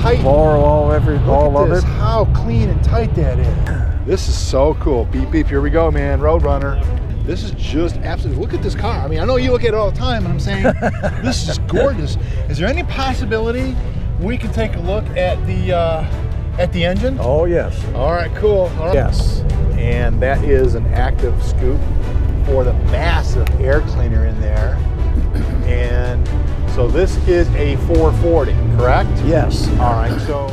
tight. Floor, all of it. How clean and tight that is. This is so cool. Beep, beep, here we go, man. Roadrunner. This is just absolutely, look at this car. I mean, I know you look at it all the time, and I'm saying, this is just gorgeous. Is there any possibility we can take a look at the engine? Oh, yes. All right, cool. All right. Yes. And that is an active scoop for the massive air cleaner in there. And so this is a 440, correct? Yes. All right, so